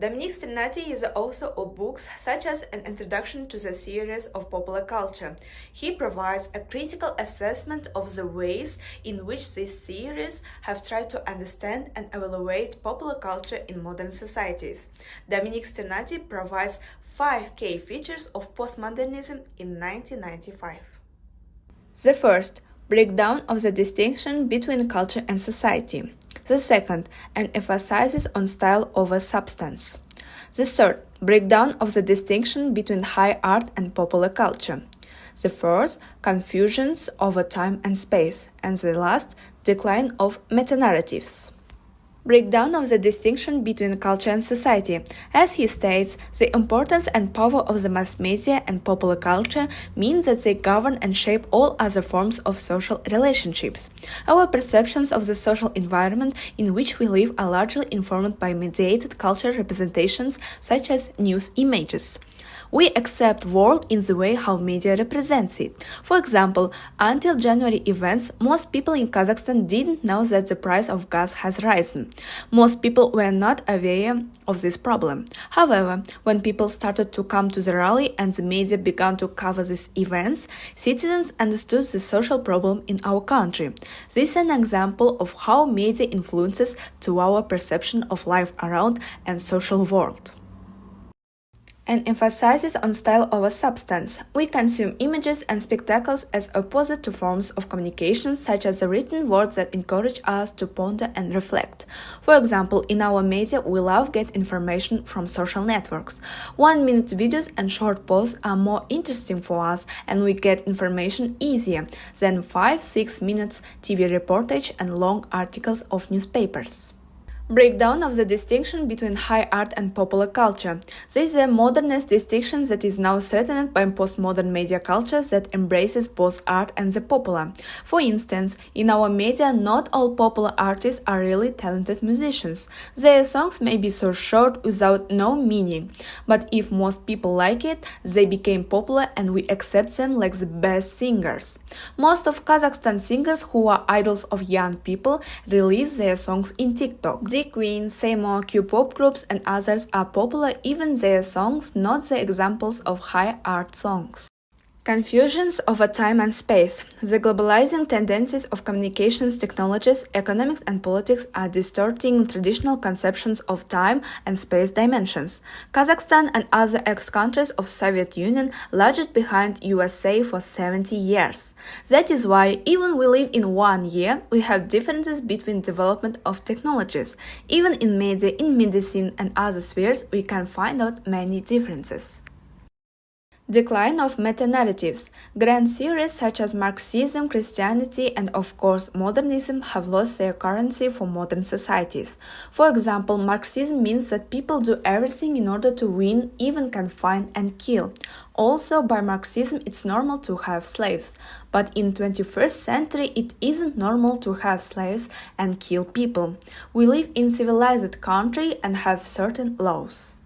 Dominic Strinati is the author of books such as An Introduction to the Theories of Popular Culture. He provides a critical assessment of the ways in which these theories have tried to understand and evaluate popular culture in modern societies. Dominic Strinati provides 5 key features of postmodernism in 1995. The first, breakdown of the distinction between culture and society. The second, an emphasis on style over substance. The third, breakdown of the distinction between high art and popular culture. The fourth, confusions over time and space. And the last, decline of meta-narratives. Breakdown of the distinction between culture and society. As he states, the importance and power of the mass media and popular culture means that they govern and shape all other forms of social relationships. Our perceptions of the social environment in which we live are largely informed by mediated cultural representations such as news images. We accept world in the way how media represents it. For example, until January events, most people in Kazakhstan didn't know that the price of gas has risen. Most people were not aware of this problem. However, when people started to come to the rally and the media began to cover these events, citizens understood the social problem in our country. This is an example of how media influences to our perception of life around and social world. And emphasizes on style over substance. We consume images and spectacles as opposite to forms of communication such as the written words that encourage us to ponder and reflect. For example, in our media, we love get information from social networks. 1-minute videos and short posts are more interesting for us, and we get information easier than 5-6 minutes TV reportage and long articles of newspapers. Breakdown of the distinction between high art and popular culture. This is a modernist distinction that is now threatened by postmodern media culture that embraces both art and the popular. For instance, in our media, not all popular artists are really talented musicians. Their songs may be so short without no meaning, but if most people like it, they became popular and we accept them like the best singers. Most of Kazakhstan singers who are idols of young people release their songs in TikTok. The Queen, Seymour, Q-pop groups and others are popular, even their songs not the examples of high art songs. Confusions over time and space. The globalizing tendencies of communications technologies, economics and politics are distorting traditional conceptions of time and space dimensions. Kazakhstan and other ex-countries of Soviet Union lagged behind USA for 70 years. That is why, even we live in one year, we have differences between development of technologies. Even in media, in medicine and other spheres, we can find out many differences. Decline of meta-narratives. Grand theories such as Marxism, Christianity, and of course modernism have lost their currency for modern societies. For example, Marxism means that people do everything in order to win, even confine and kill. Also, by Marxism, it's normal to have slaves. But in 21st century, it isn't normal to have slaves and kill people. We live in civilized country and have certain laws.